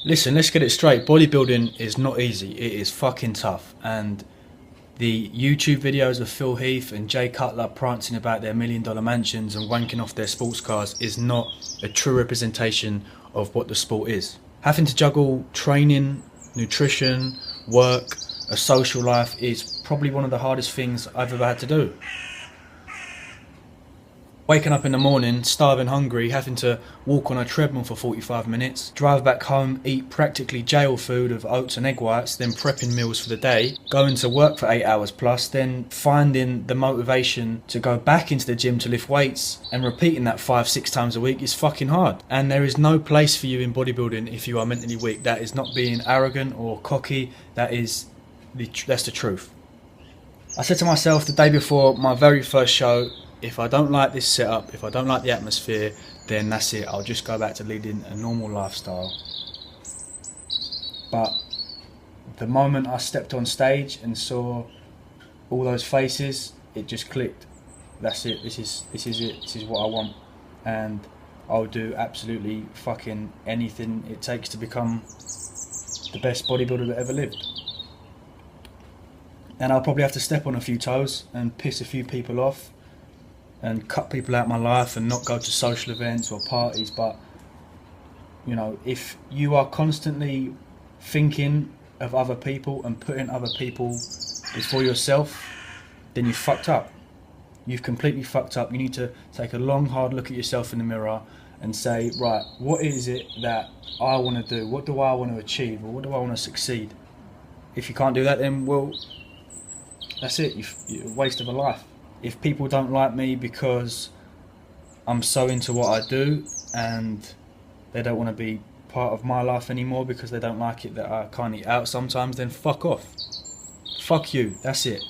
Listen, let's get it straight. Bodybuilding is not easy. It is fucking tough. And the YouTube videos of Phil Heath and Jay Cutler prancing about their $1 million mansions and wanking off their sports cars is not a true representation of what the sport is. Having to juggle training, nutrition, work, a social life is probably one of the hardest things I've ever had to do. Waking up in the morning, starving hungry, having to walk on a treadmill for 45 minutes, drive back home, eat practically jail food of oats and egg whites, then prepping meals for the day, going to work for 8 hours plus, then finding the motivation to go back into the gym to lift weights and repeating that 5-6 times a week is fucking hard. And there is no place for you in bodybuilding if you are mentally weak. That is not being arrogant or cocky, that's the truth. I said to myself the day before my very first show, if I don't like this setup, if I don't like the atmosphere, then that's it. I'll just go back to leading a normal lifestyle. But the moment I stepped on stage and saw all those faces, it just clicked. That's it. This is it. This is what I want. And I'll do absolutely fucking anything it takes to become the best bodybuilder that ever lived. And I'll probably have to step on a few toes and piss a few people off and cut people out of my life and not go to social events or parties. But, you know, if you are constantly thinking of other people and putting other people before yourself, then you've fucked up. You've completely fucked up. You need to take a long, hard look at yourself in the mirror and say, right, what is it that I want to do? What do I want to achieve? Or what do I want to succeed? If you can't do that, then, well, that's it. You're a waste of a life. If people don't like me because I'm so into what I do and they don't want to be part of my life anymore because they don't like it that I can't eat out sometimes, then fuck off. Fuck you. That's it.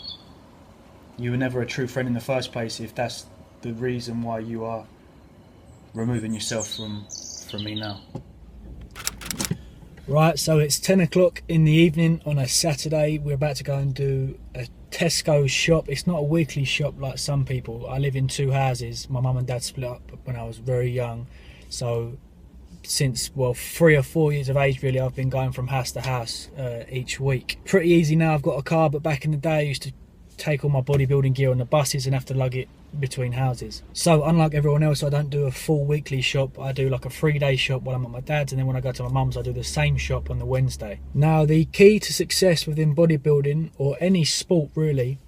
You were never a true friend in the first place if that's the reason why you are removing yourself from me now. Right, so it's 10 o'clock in the evening on a Saturday. We're about to go and do a Tesco shop. It's not a weekly shop like some people. I live in 2 houses. My mum and dad split up when I was very young. So since, well, 3 or 4 years of age really, I've been going from house to house each week. Pretty easy now, I've got a car, but back in the day I used to take all my bodybuilding gear on the buses and have to lug it between houses. So unlike everyone else, I don't do a full weekly shop. I do like a 3-day shop while I'm at my dad's, and then when I go to my mum's I do the same shop on the Wednesday. Now the key to success within bodybuilding, or any sport really,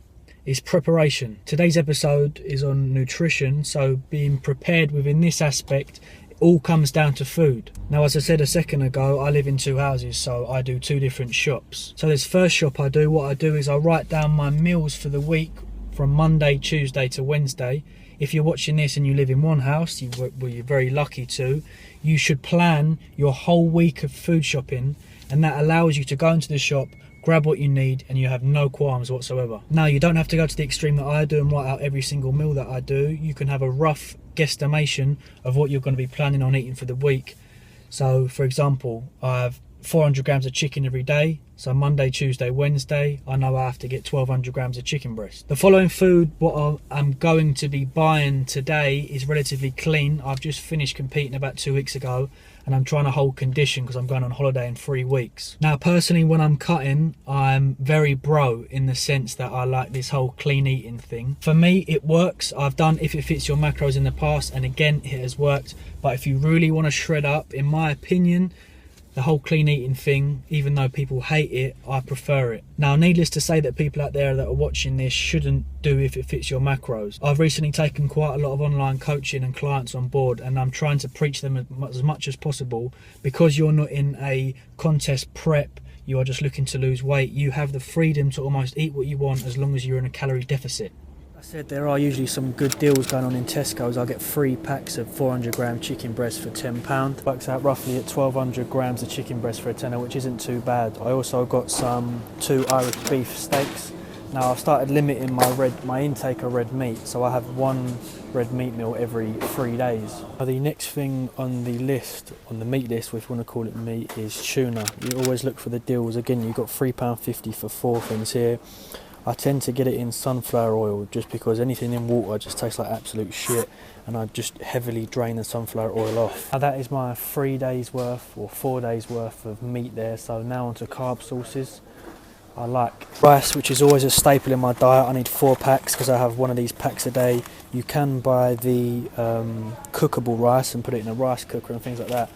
is preparation. Today's episode is on nutrition, so being prepared within this aspect, it all comes down to food. Now, as I said a second ago, I live in 2 houses, so I do 2 different shops. So this first shop I do, what I do is I write down my meals for the week from Monday, Tuesday to Wednesday. If you're watching this and you live in one house, you're very lucky to, you should plan your whole week of food shopping, and that allows you to go into the shop, grab what you need, and you have no qualms whatsoever. Now, you don't have to go to the extreme that I do and write out every single meal that I do. You can have a rough guesstimation of what you're going to be planning on eating for the week. So, for example, I have 400 grams of chicken every day. So Monday, Tuesday, Wednesday, I know I have to get 1200 grams of chicken breast. The following food, what I'm going to be buying today, is relatively clean. I've just finished competing about 2 weeks ago, and I'm trying to hold condition because I'm going on holiday in 3 weeks. Now, personally, when I'm cutting, I'm very bro in the sense that I like this whole clean eating thing. For me, it works. I've done If It Fits Your Macros in the past, and again, it has worked. But if you really want to shred up, in my opinion, the whole clean eating thing, even though people hate it, I prefer it. Now, needless to say that people out there that are watching this shouldn't do If It Fits Your Macros. I've recently taken quite a lot of online coaching and clients on board, and I'm trying to preach them as much as possible. Because you're not in a contest prep, you are just looking to lose weight, you have the freedom to almost eat what you want as long as you're in a calorie deficit. I said there are usually some good deals going on in Tesco's. I get 3 packs of 400 gram chicken breast for £10. Works out roughly at 1200 grams of chicken breast for a tenner, which isn't too bad. I also got some 2 Irish beef steaks. Now, I've started limiting my intake of red meat, so I have 1 red meat meal every 3 days. Now, the next thing on the list, on the meat list, if you want to call it meat, is tuna. You always look for the deals. Again, you've got £3.50 for 4 things here. I tend to get it in sunflower oil just because anything in water just tastes like absolute shit, and I just heavily drain the sunflower oil off. Now that is my 3 days worth or 4 days worth of meat there. So now onto carb sources. I like rice, which is always a staple in my diet. I need 4 packs because I have one of these packs a day. You can buy the cookable rice and put it in a rice cooker and things like that.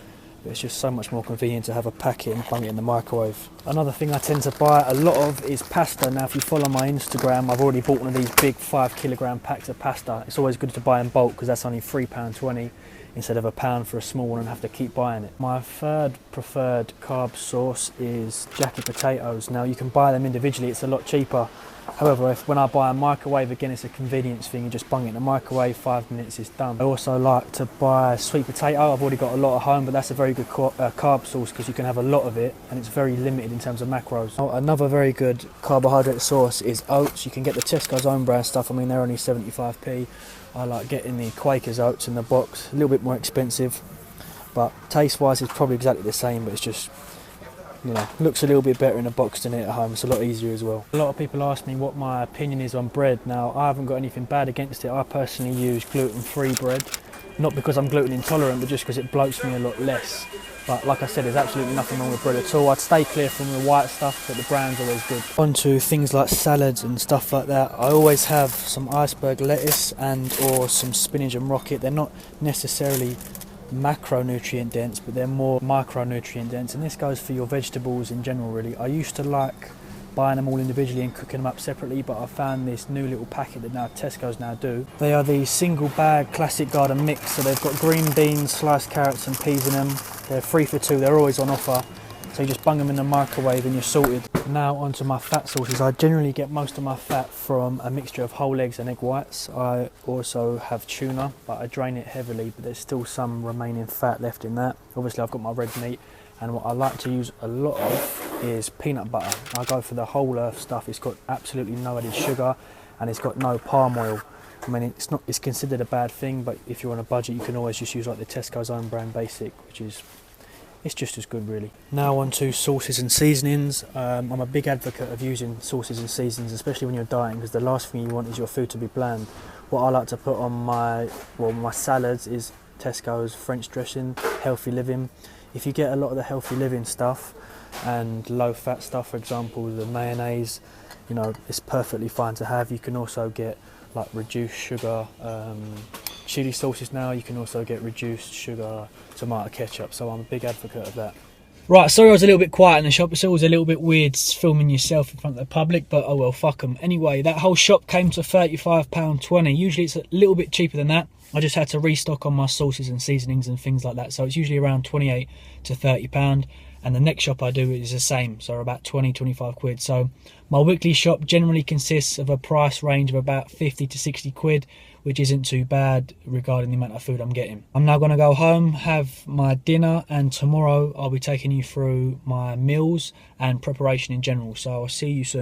But it's just so much more convenient to have a packet and bung it in the microwave. Another thing I tend to buy a lot of is pasta. Now if you follow my Instagram, I've already bought one of these big 5 kilogram packs of pasta. It's always good to buy in bulk because that's only £3.20 instead of £1 for a small one and have to keep buying it. My third preferred carb source is jacket potatoes. Now you can buy them individually, it's a lot cheaper. However, when I buy a microwave, again it's a convenience thing, you just bung it in the microwave, 5 minutes is done. I also like to buy sweet potato. I've already got a lot at home, but that's a very good carb source because you can have a lot of it and it's very limited in terms of macros. Another very good carbohydrate source is oats. You can get the Tesco's own brand stuff, I mean they're only 75p. I like getting the Quaker's oats in the box, a little bit more expensive, but taste wise it's probably exactly the same, but it's just, you know, looks a little bit better in a box than it at home. It's a lot easier as well. A lot of people ask me what my opinion is on bread. Now I haven't got anything bad against it. I personally use gluten-free bread, not because I'm gluten intolerant, but just because it bloats me a lot less. But like I said, there's absolutely nothing wrong with bread at all. I'd stay clear from the white stuff, but the brown's always good. On to things like salads and stuff like that. I always have some iceberg lettuce and or some spinach and rocket. They're not necessarily macronutrient dense, but they're more micronutrient dense, and this goes for your vegetables in general really. I used to like buying them all individually and cooking them up separately, but I found this new little packet that now Tesco's now do. They are the single bag classic garden mix, so they've got green beans, sliced carrots and peas in them. They're 3 for 2, they're always on offer, so you just bung them in the microwave and you're sorted. Now onto my fat sources. I generally get most of my fat from a mixture of whole eggs and egg whites. I also have tuna, but I drain it heavily, but there's still some remaining fat left in that. Obviously I've got my red meat, and what I like to use a lot of is peanut butter. I go for the whole earth stuff. It's got absolutely no added sugar and it's got no palm oil. I mean, it's considered a bad thing, but if you're on a budget you can always just use like the Tesco's own brand basic, which is, it's just as good really. Now on to sauces and seasonings. I'm a big advocate of using sauces and seasonings, especially when you're dieting, because the last thing you want is your food to be bland. What I like to put on my salads is Tesco's French dressing, Healthy Living. If you get a lot of the Healthy Living stuff and low fat stuff, for example the mayonnaise, you know, it's perfectly fine to have. You can also get like reduced sugar chili sauces now. You can also get reduced sugar tomato ketchup, so I'm a big advocate of that. Right, sorry I was a little bit quiet in the shop. It's always a little bit weird filming yourself in front of the public, but oh well, fuck them. Anyway, that whole shop came to £35.20. Usually it's a little bit cheaper than that. I just had to restock on my sauces and seasonings and things like that, so it's usually around 28 to £30. And the next shop I do is the same, so about 20-25 quid. So my weekly shop generally consists of a price range of about 50 to 60 quid, which isn't too bad regarding the amount of food I'm getting. I'm now going to go home, have my dinner, and tomorrow I'll be taking you through my meals and preparation in general. So I'll see you soon.